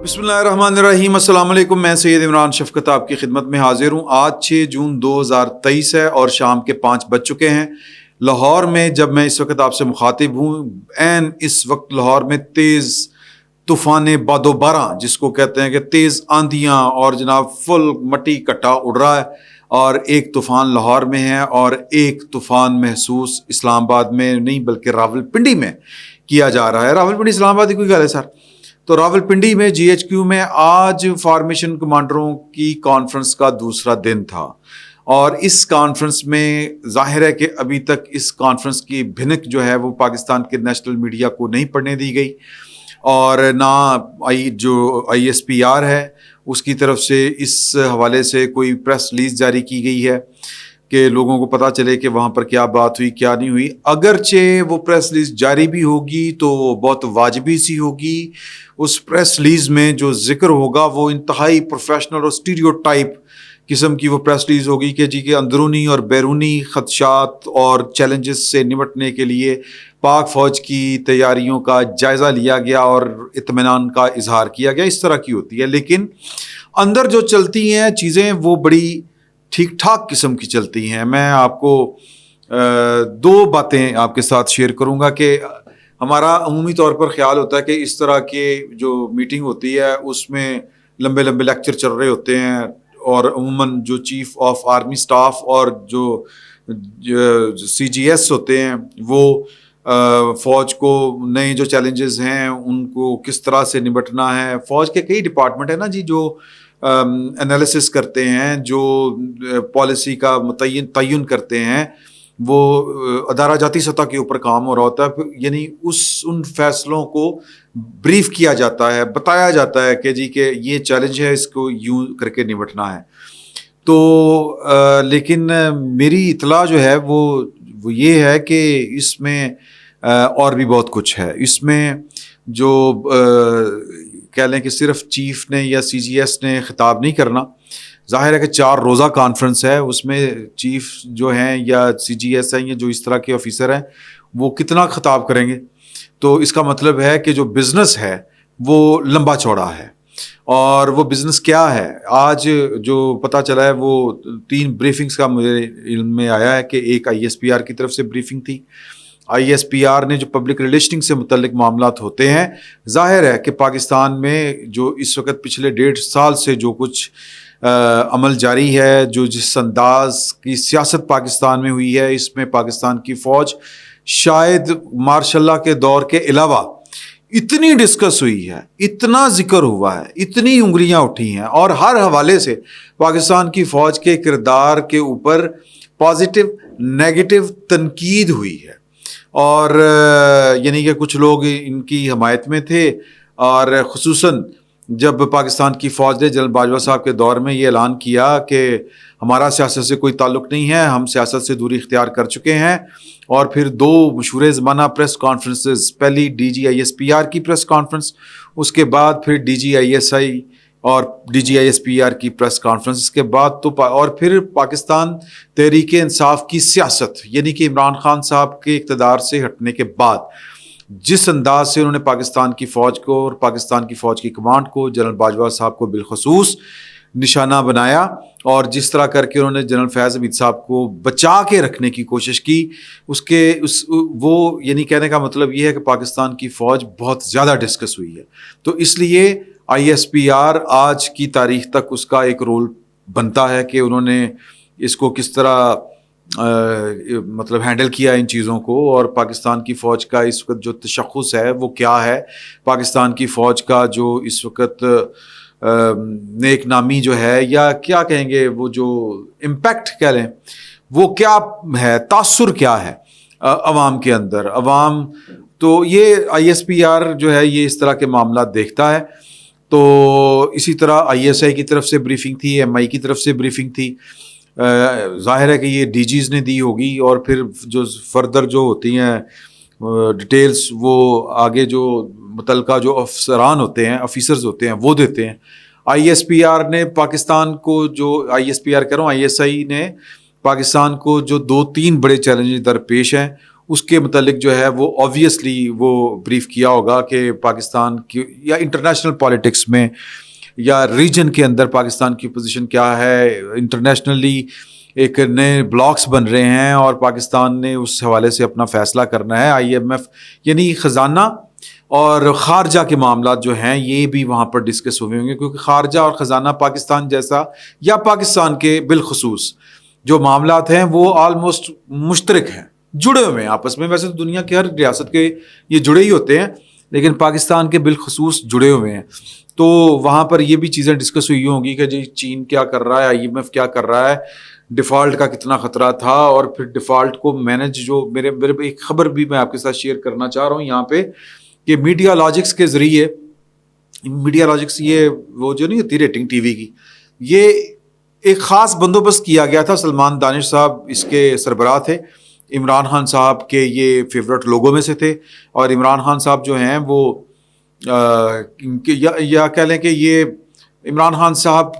بسم اللہ الرحمن الرحیم، السلام علیکم۔ میں سید عمران شفقت آپ کی خدمت میں حاضر ہوں۔ آج 6 جون 2023 ہے اور شام کے 5 بج چکے ہیں لاہور میں۔ جب میں اس وقت آپ سے مخاطب ہوں، عین اس وقت لاہور میں تیز طوفان باد و باران، جس کو کہتے ہیں کہ تیز آندھیاں اور جناب فل مٹی کٹا اڑ رہا ہے، اور ایک طوفان لاہور میں ہے اور ایک طوفان محسوس اسلام آباد میں نہیں بلکہ راولپنڈی میں کیا جا رہا ہے۔ راولپنڈی اسلام آباد کی کوئی گل ہے سر؟ تو راولپنڈی میں جی ایچ کیو میں آج فارمیشن کمانڈروں کی کانفرنس کا دوسرا دن تھا، اور اس کانفرنس میں ظاہر ہے کہ ابھی تک اس کانفرنس کی بھنک جو ہے وہ پاکستان کے نیشنل میڈیا کو نہیں پڑھنے دی گئی، اور نہ جو آئی ایس پی آر ہے اس کی طرف سے اس حوالے سے کوئی پریس ریلیز جاری کی گئی ہے کہ لوگوں کو پتہ چلے کہ وہاں پر کیا بات ہوئی کیا نہیں ہوئی۔ اگرچہ وہ پریس ریلیز جاری بھی ہوگی تو بہت واجبی سی ہوگی۔ اس پریس ریلیز میں جو ذکر ہوگا وہ انتہائی پروفیشنل اور اسٹیریوٹائپ قسم کی وہ پریس ریلیز ہوگی کہ جی کے اندرونی اور بیرونی خدشات اور چیلنجز سے نمٹنے کے لیے پاک فوج کی تیاریوں کا جائزہ لیا گیا اور اطمینان کا اظہار کیا گیا، اس طرح کی ہوتی ہے۔ لیکن اندر جو چلتی ہیں چیزیں وہ بڑی ٹھیک ٹھاک قسم کی چلتی ہیں۔ میں آپ کو 2 باتیں آپ کے ساتھ شیئر کروں گا کہ ہمارا عمومی طور پر خیال ہوتا ہے کہ اس طرح کے جو میٹنگ ہوتی ہے اس میں لمبے لمبے لیکچر چل رہے ہوتے ہیں، اور عموماً جو چیف آف آرمی سٹاف اور جو سی جی ایس ہوتے ہیں وہ فوج کو نئے جو چیلنجز ہیں ان کو کس طرح سے نمٹنا ہے۔ فوج کے کئی ڈپارٹمنٹ ہیں نا جی جو انالیسس کرتے ہیں، جو پالیسی کا تعین کرتے ہیں، وہ ادارہ جاتی سطح کے اوپر کام ہو رہا ہوتا ہے، یعنی ان فیصلوں کو بریف کیا جاتا ہے، بتایا جاتا ہے کہ جی کہ یہ چیلنج ہے، اس کو یوں کر کے نمٹنا ہے۔ تو لیکن میری اطلاع جو ہے وہ یہ ہے کہ اس میں اور بھی بہت کچھ ہے۔ اس میں جو کہہ لیں کہ صرف چیف نے یا سی جی ایس نے خطاب نہیں کرنا، ظاہر ہے کہ 4 روزہ کانفرنس ہے، اس میں چیف جو ہیں یا سی جی ایس ہیں یا جو اس طرح کے آفیسر ہیں وہ کتنا خطاب کریں گے، تو اس کا مطلب ہے کہ جو بزنس ہے وہ لمبا چوڑا ہے۔ اور وہ بزنس کیا ہے؟ آج جو پتہ چلا ہے وہ 3 بریفنگز کا مجھے علم میں آیا ہے کہ ایک آئی ایس پی آر کی طرف سے بریفنگ تھی۔ آئی ایس پی آر نے جو پبلک ریلیشننگ سے متعلق معاملات ہوتے ہیں، ظاہر ہے کہ پاکستان میں جو اس وقت پچھلے 1.5 سال سے جو کچھ عمل جاری ہے، جو جس انداز کی سیاست پاکستان میں ہوئی ہے، اس میں پاکستان کی فوج شاید مارشاء اللہ کے دور کے علاوہ اتنی ڈسکس ہوئی ہے، اتنا ذکر ہوا ہے، اتنی انگلیاں اٹھی ہیں، اور ہر حوالے سے پاکستان کی فوج کے کردار کے اوپر پازیٹیو نیگیٹو تنقید ہوئی ہے، اور یعنی کہ کچھ لوگ ان کی حمایت میں تھے، اور خصوصاً جب پاکستان کی فوج نے جنرل باجوہ صاحب کے دور میں یہ اعلان کیا کہ ہمارا سیاست سے کوئی تعلق نہیں ہے، ہم سیاست سے دوری اختیار کر چکے ہیں، اور پھر 2 مشہور زمانہ پریس کانفرنسز، پہلی D G I S P R کی پریس کانفرنس، اس کے بعد پھر D G I S I اور D G I S P R کی پریس کانفرنس، اس کے بعد تو اور پھر پاکستان تحریک انصاف کی سیاست، یعنی کہ عمران خان صاحب کے اقتدار سے ہٹنے کے بعد جس انداز سے انہوں نے پاکستان کی فوج کو اور پاکستان کی فوج کی کمانڈ کو، جنرل باجوہ صاحب کو بالخصوص نشانہ بنایا، اور جس طرح کر کے انہوں نے جنرل فیض حمید صاحب کو بچا کے رکھنے کی کوشش کی، وہ یعنی کہنے کا مطلب یہ ہے کہ پاکستان کی فوج بہت زیادہ ڈسکس ہوئی ہے۔ تو اس لیے آئی ایس پی آر آج کی تاریخ تک اس کا ایک رول بنتا ہے کہ انہوں نے اس کو کس طرح مطلب ہینڈل کیا ان چیزوں کو، اور پاکستان کی فوج کا اس وقت جو تشخص ہے وہ کیا ہے، پاکستان کی فوج کا جو اس وقت نیک نامی جو ہے، یا کیا کہیں گے، وہ جو امپیکٹ کہہ لیں، وہ کیا ہے، تاثر کیا ہے عوام کے اندر۔ عوام تو یہ آئی ایس پی آر جو ہے یہ اس طرح کے معاملات دیکھتا ہے۔ تو اسی طرح آئی ایس آئی کی طرف سے بریفنگ تھی، ایم آئی کی طرف سے بریفنگ تھی، ظاہر ہے کہ یہ ڈی جیز نے دی ہوگی، اور پھر جو فردر جو ہوتی ہیں ڈیٹیلز وہ آگے جو متعلقہ جو افسران ہوتے ہیں، آفیسرز ہوتے ہیں، وہ دیتے ہیں۔ آئی ایس پی آر نے پاکستان کو جو آئی ایس پی آر کہہ رہا ہوں، آئی ایس آئی نے پاکستان کو جو 2-3 بڑے چیلنجز درپیش ہیں اس کے متعلق جو ہے وہ آبویسلی وہ بریف کیا ہوگا کہ پاکستان کی یا انٹرنیشنل پالیٹکس میں یا ریجن کے اندر پاکستان کی پوزیشن کیا ہے. انٹرنیشنلی ایک نئے بلاکس بن رہے ہیں اور پاکستان نے اس حوالے سے اپنا فیصلہ کرنا ہے. IMF یعنی خزانہ اور خارجہ کے معاملات جو ہیں یہ بھی وہاں پر ڈسکس ہوئے ہوں گے, کیونکہ خارجہ اور خزانہ پاکستان جیسا یا پاکستان کے بالخصوص جو معاملات ہیں وہ آلموسٹ مشترک ہیں, جڑے ہوئے ہیں آپس میں. ویسے تو دنیا کی ہر ریاست کے یہ جڑے ہی ہوتے ہیں, لیکن پاکستان کے بالخصوص جڑے ہوئے ہیں. تو وہاں پر یہ بھی چیزیں ڈسکس ہوئی ہوں گی کہ جی چین کیا کر رہا ہے, IMF کیا کر رہا ہے, ڈیفالٹ کا کتنا خطرہ تھا, اور پھر ڈیفالٹ کو مینج جو میرے ایک خبر بھی میں آپ کے ساتھ شیئر کرنا چاہ رہا ہوں یہاں پہ کہ میڈیا لاجکس کے ذریعے, میڈیا لاجکس یہ وہ جو نہیں ہوتی ریٹنگ ٹی وی کی, یہ ایک خاص بندوبست کیا گیا تھا. سلمان دانش صاحب اس کے سربراہ تھے, عمران خان صاحب کے یہ فیورٹ لوگوں میں سے تھے, اور عمران خان صاحب جو ہیں وہ یا کہہ لیں کہ یہ عمران خان صاحب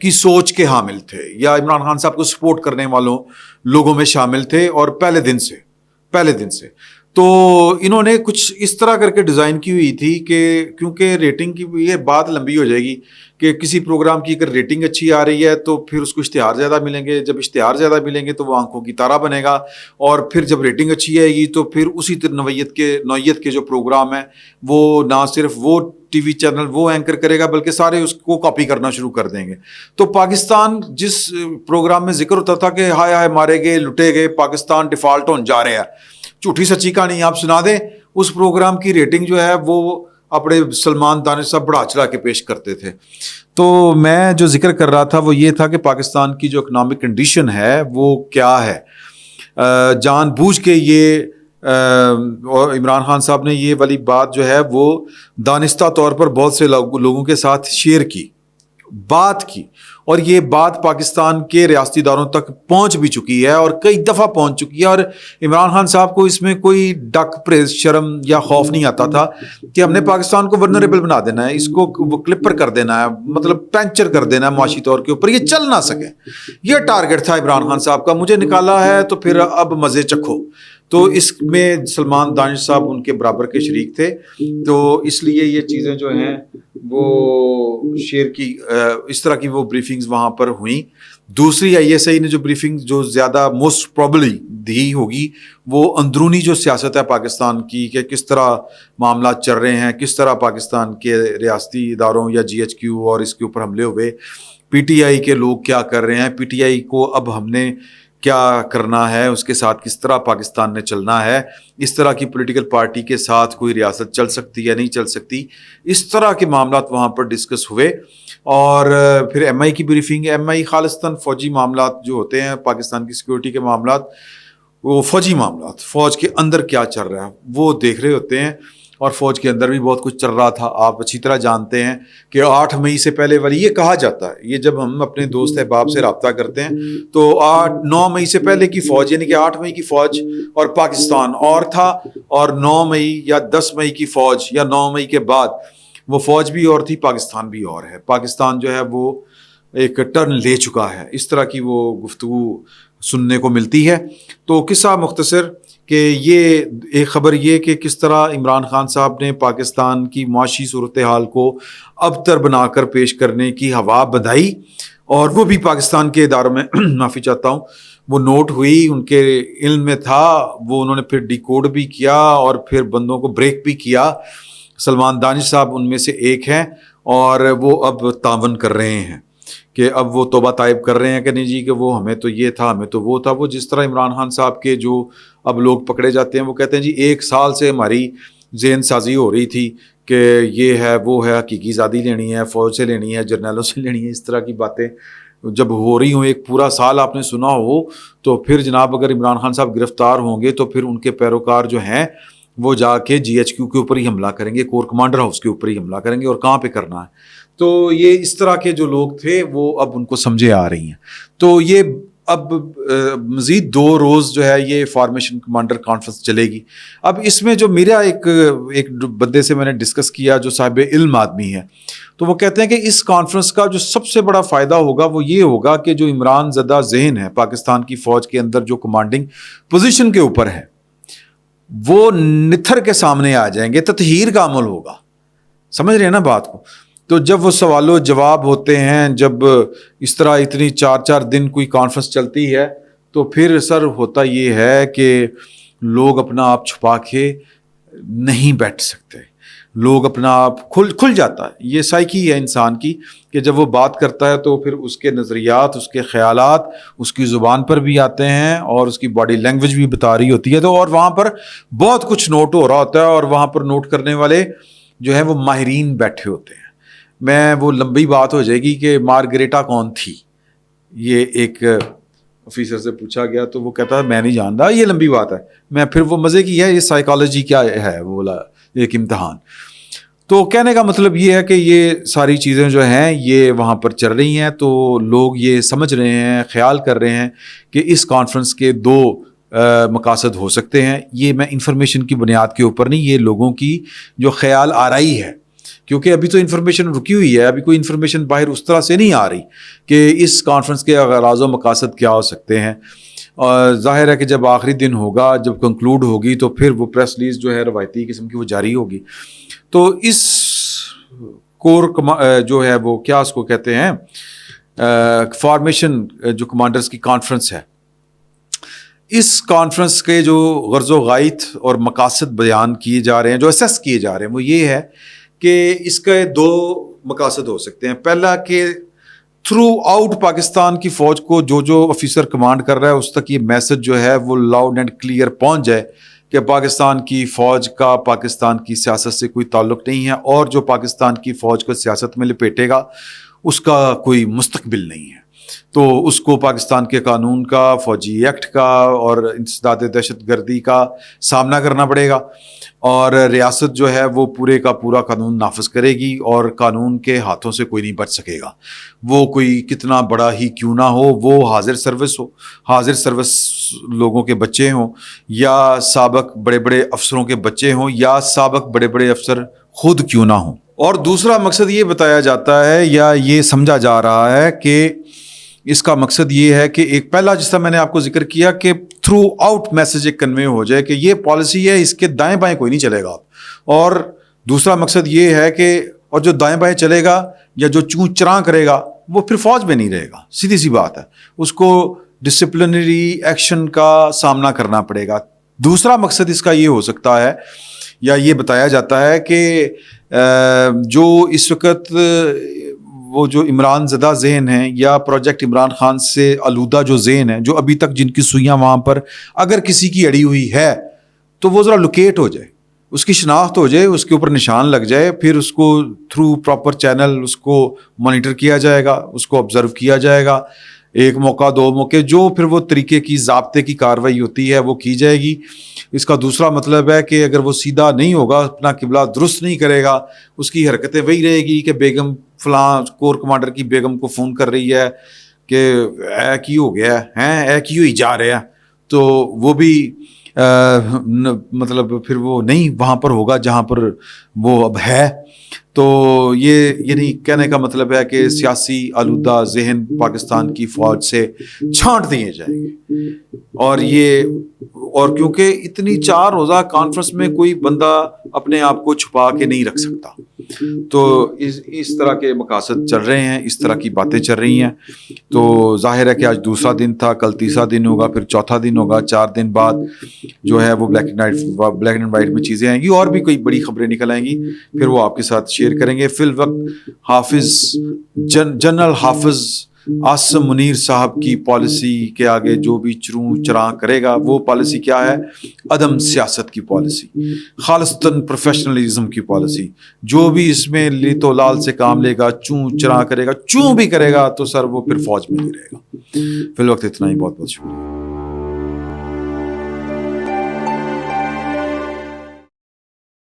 کی سوچ کے حامل تھے یا عمران خان صاحب کو سپورٹ کرنے والوں لوگوں میں شامل تھے, اور پہلے دن سے تو انہوں نے کچھ اس طرح کر کے ڈیزائن کی ہوئی تھی کہ کیونکہ ریٹنگ کی یہ بات لمبی ہو جائے گی کہ کسی پروگرام کی اگر ریٹنگ اچھی آ رہی ہے تو پھر اس کو اشتہار زیادہ ملیں گے, جب اشتہار زیادہ ملیں گے تو وہ آنکھوں کی تارہ بنے گا, اور پھر جب ریٹنگ اچھی آئے گی تو پھر اسی نوعیت کے جو پروگرام ہیں وہ نہ صرف وہ ٹی وی چینل وہ اینکر کرے گا بلکہ سارے اس کو کاپی کرنا شروع کر دیں گے. تو پاکستان جس پروگرام میں ذکر ہوتا تھا کہ ہائے ہائے مارے گئے لٹے گئے پاکستان ڈیفالٹ ہونے جا رہے ہیں, جھوٹی سچی کہانی آپ سنا دیں, اس پروگرام کی ریٹنگ جو ہے وہ اپنے سلمان دانش صاحب بڑھا چڑھا کے پیش کرتے تھے. تو میں جو ذکر کر رہا تھا وہ یہ تھا کہ پاکستان کی جو اکنامک کنڈیشن ہے وہ کیا ہے. جان بوجھ کے یہ عمران خان صاحب نے یہ والی بات جو ہے وہ دانستہ طور پر بہت سے لوگوں کے ساتھ شیئر کی, بات کی, اور یہ بات پاکستان کے ریاستی اداروں تک پہنچ بھی چکی ہے اور کئی دفعہ پہنچ چکی ہے. اور عمران خان صاحب کو اس میں کوئی ڈک پریز شرم یا خوف نہیں آتا تھا کہ ہم نے پاکستان کو ورنریبل بنا دینا ہے, اس کو وہ کلپر کر دینا ہے, مطلب پینچر کر دینا ہے معاشی طور کے اوپر, یہ چل نہ سکے. یہ ٹارگٹ تھا عمران خان صاحب کا, مجھے نکالا ہے تو پھر اب مزے چکھو. تو اس میں سلمان دانش صاحب ان کے برابر کے شریک تھے, تو اس لیے یہ چیزیں جو ہیں وہ شیئر کی, اس طرح کی وہ بریفنگز وہاں پر ہوئیں. دوسری ISI نے جو بریفنگ جو زیادہ موسٹ پرابلی دی ہوگی وہ اندرونی جو سیاست ہے پاکستان کی کہ کس طرح معاملات چل رہے ہیں, کس طرح پاکستان کے ریاستی اداروں یا GHQ اور اس کے اوپر حملے ہوئے, PTI کے لوگ کیا کر رہے ہیں, PTI کو اب ہم نے کیا کرنا ہے, اس کے ساتھ کس طرح پاکستان نے چلنا ہے, اس طرح کی پولیٹیکل پارٹی کے ساتھ کوئی ریاست چل سکتی یا نہیں چل سکتی, اس طرح کے معاملات وہاں پر ڈسکس ہوئے. اور پھر MI کی بریفنگ, MI خالصتاً فوجی معاملات جو ہوتے ہیں پاکستان کی سیکورٹی کے معاملات, وہ فوجی معاملات, فوج کے اندر کیا چل رہا ہے وہ دیکھ رہے ہوتے ہیں, اور فوج کے اندر بھی بہت کچھ چل رہا تھا. آپ اچھی طرح جانتے ہیں کہ 8 مئی سے پہلے والی یہ کہا جاتا ہے, یہ جب ہم اپنے دوست احباب سے رابطہ کرتے ہیں تو 9 مئی سے پہلے کی فوج یعنی کہ 8 مئی کی فوج اور پاکستان اور تھا, اور 9 مئی یا 10 مئی کی فوج یا 9 مئی کے بعد وہ فوج بھی اور تھی, پاکستان بھی اور ہے. پاکستان جو ہے وہ ایک ٹرن لے چکا ہے, اس طرح کی وہ گفتگو سننے کو ملتی ہے. تو قصہ مختصر کہ یہ ایک خبر یہ کہ کس طرح عمران خان صاحب نے پاکستان کی معاشی صورتحال کو ابتر بنا کر پیش کرنے کی ہوا بدھائی, اور وہ بھی پاکستان کے اداروں میں معافی چاہتا ہوں وہ نوٹ ہوئی, ان کے علم میں تھا, وہ انہوں نے پھر ڈیکوڈ بھی کیا اور پھر بندوں کو بریک بھی کیا. سلمان دانش صاحب ان میں سے ایک ہیں, اور وہ اب تعاون کر رہے ہیں کہ اب وہ توبہ طائب کر رہے ہیں کہ نہیں جی کہ وہ ہمیں تو یہ تھا, ہمیں تو وہ تھا. وہ جس طرح عمران خان صاحب کے جو اب لوگ پکڑے جاتے ہیں وہ کہتے ہیں جی 1 سال سے ہماری ذہن سازی ہو رہی تھی کہ یہ ہے وہ ہے, حقیقی آزادی لینی ہے, فوج سے لینی ہے, جرنیلوں سے لینی ہے. اس طرح کی باتیں جب ہو رہی ہوں, ایک پورا سال آپ نے سنا ہو, تو پھر جناب اگر عمران خان صاحب گرفتار ہوں گے تو پھر ان کے پیروکار جو ہیں وہ جا کے GHQ کے اوپر ہی حملہ کریں گے, کور کمانڈر ہاؤس کے اوپر ہی حملہ کریں گے, اور کہاں پہ کرنا ہے. تو یہ اس طرح کے جو لوگ تھے وہ اب ان کو سمجھے آ رہی ہیں. تو یہ اب مزید 2 روز جو ہے یہ فارمیشن کمانڈر کانفرنس چلے گی. اب اس میں جو میرا ایک بندے سے میں نے ڈسکس کیا جو صاحب علم آدمی ہے, تو وہ کہتے ہیں کہ اس کانفرنس کا جو سب سے بڑا فائدہ ہوگا وہ یہ ہوگا کہ جو عمران زدہ ذہن ہے پاکستان کی فوج کے اندر جو کمانڈنگ پوزیشن کے اوپر ہے وہ نتھر کے سامنے آ جائیں گے, تطہیر کا عمل ہوگا. سمجھ رہے ہیں نا بات کو؟ تو جب وہ سوال و جواب ہوتے ہیں, جب اس طرح اتنی 4 دن کوئی کانفرنس چلتی ہے, تو پھر سر ہوتا یہ ہے کہ لوگ اپنا آپ چھپا کے نہیں بیٹھ سکتے, لوگ اپنا آپ کھل جاتا ہے. یہ سائیکی ہے انسان کی کہ جب وہ بات کرتا ہے تو پھر اس کے نظریات, اس کے خیالات اس کی زبان پر بھی آتے ہیں اور اس کی باڈی لینگویج بھی بتا رہی ہوتی ہے. تو اور وہاں پر بہت کچھ نوٹ ہو رہا ہوتا ہے, اور وہاں پر نوٹ کرنے والے جو ہیں وہ ماہرین بیٹھے ہوتے ہیں. میں وہ لمبی بات ہو جائے گی کہ مارگریٹا کون تھی, یہ ایک آفیسر سے پوچھا گیا تو وہ کہتا ہے میں نہیں جانتا, یہ لمبی بات ہے. میں پھر وہ مزے کی ہے, یہ سائیکالوجی کیا ہے, وہ بولا ایک امتحان. تو کہنے کا مطلب یہ ہے کہ یہ ساری چیزیں جو ہیں یہ وہاں پر چل رہی ہیں, تو لوگ یہ سمجھ رہے ہیں, خیال کر رہے ہیں کہ اس کانفرنس کے 2 مقاصد ہو سکتے ہیں. یہ میں انفارمیشن کی بنیاد کے اوپر نہیں, یہ لوگوں کی جو خیال آرائی ہے, کیونکہ ابھی تو انفارمیشن رکی ہوئی ہے, ابھی کوئی انفارمیشن باہر اس طرح سے نہیں آ رہی کہ اس کانفرنس کے اغراض و مقاصد کیا ہو سکتے ہیں. اور ظاہر ہے کہ جب آخری دن ہوگا, جب کنکلوڈ ہوگی, تو پھر وہ پریس ریلیز جو ہے روایتی قسم کی وہ جاری ہوگی. تو اس کور جو ہے وہ کیا اس کو کہتے ہیں, فارمیشن جو کمانڈرز کی کانفرنس ہے, اس کانفرنس کے جو غرض و غایت اور مقاصد بیان کیے جا رہے ہیں, جو اسیس کیے جا رہے ہیں, وہ یہ ہے کہ اس کے 2 مقاصد ہو سکتے ہیں. پہلا کہ تھرو آؤٹ پاکستان کی فوج کو جو آفیسر کمانڈ کر رہا ہے اس تک یہ میسج جو ہے وہ لاؤڈ اینڈ کلیئر پہنچ جائے کہ پاکستان کی فوج کا پاکستان کی سیاست سے کوئی تعلق نہیں ہے, اور جو پاکستان کی فوج کو سیاست میں لپیٹے گا اس کا کوئی مستقبل نہیں ہے. تو اس کو پاکستان کے قانون کا, فوجی ایکٹ کا اور انسداد دہشت گردی کا سامنا کرنا پڑے گا, اور ریاست جو ہے وہ پورے کا پورا قانون نافذ کرے گی, اور قانون کے ہاتھوں سے کوئی نہیں بچ سکے گا. وہ کوئی کتنا بڑا ہی کیوں نہ ہو, وہ حاضر سروس لوگوں کے بچے ہوں, یا سابق بڑے بڑے افسروں کے بچے ہوں, یا سابق بڑے بڑے افسر خود کیوں نہ ہوں. اور دوسرا مقصد یہ بتایا جاتا ہے یا یہ سمجھا جا رہا ہے کہ اس کا مقصد یہ ہے کہ ایک پہلا جس طرح میں نے آپ کو ذکر کیا کہ تھرو آؤٹ میسج ایک کنوے ہو جائے کہ یہ پالیسی ہے, اس کے دائیں بائیں کوئی نہیں چلے گا. اور دوسرا مقصد یہ ہے کہ اور جو دائیں بائیں چلے گا یا جو چوں چراں کرے گا وہ پھر فوج میں نہیں رہے گا. سیدھی سی بات ہے, اس کو ڈسپلنری ایکشن کا سامنا کرنا پڑے گا. دوسرا مقصد اس کا یہ ہو سکتا ہے یا یہ بتایا جاتا ہے کہ جو اس وقت وہ جو عمران زدہ ذہن ہیں یا پروجیکٹ عمران خان سے آلودہ جو ذہن ہیں, جو ابھی تک جن کی سوئیاں وہاں پر اگر کسی کی اڑی ہوئی ہے تو وہ ذرا لوکیٹ ہو جائے, اس کی شناخت ہو جائے, اس کے اوپر نشان لگ جائے, پھر اس کو تھرو پراپر چینل اس کو مانیٹر کیا جائے گا, اس کو آبزرو کیا جائے گا, 1 موقع 2 موقع جو پھر وہ طریقے کی ضابطے کی کارروائی ہوتی ہے وہ کی جائے گی. اس کا دوسرا مطلب ہے کہ اگر وہ سیدھا نہیں ہوگا, اپنا قبلہ درست نہیں کرے گا, اس کی حرکتیں وہی رہے گی کہ بیگم فلاں کور کمانڈر کی بیگم کو فون کر رہی ہے کہ اے کی ہو گیا ہے, اے کی ہوئی جا رہے ہیں, تو وہ بھی مطلب پھر وہ نہیں وہاں پر ہوگا جہاں پر وہ اب ہے. تو یہ یعنی کہنے کا مطلب ہے کہ سیاسی آلودہ ذہن پاکستان کی فوج سے چھانٹ دیے جائیں گے. اور کیونکہ اتنی 4 روزہ کانفرنس میں کوئی بندہ اپنے آپ کو چھپا کے نہیں رکھ سکتا, تو اس طرح کے مقاصد چل رہے ہیں, اس طرح کی باتیں چل رہی ہیں. تو ظاہر ہے کہ آج دوسرا دن تھا, کل تیسرا دن ہوگا, پھر چوتھا دن ہوگا, 4 دن بعد جو ہے وہ بلیک اینڈ وائٹ میں چیزیں آئیں گی, اور بھی کوئی بڑی خبریں نکل آئیں گی, پھر وہ آپ کے ساتھ شیئر کریں گے. فی الوقت جنرل حافظ عاصم منیر صاحب کی پالیسی کے آگے جو بھی چروں چراں کرے گا, وہ پالیسی کیا ہے؟ عدم سیاست کی پالیسی, خالصتاً پروفیشنلزم کی پالیسی. جو بھی اس میں لیت و لال سے کام لے گا, چوں چراں کرے گا, چوں بھی کرے گا, تو سر وہ پھر فوج میں نہیں رہے گا. فی الوقت اتنا ہی, بہت بہت شکریہ.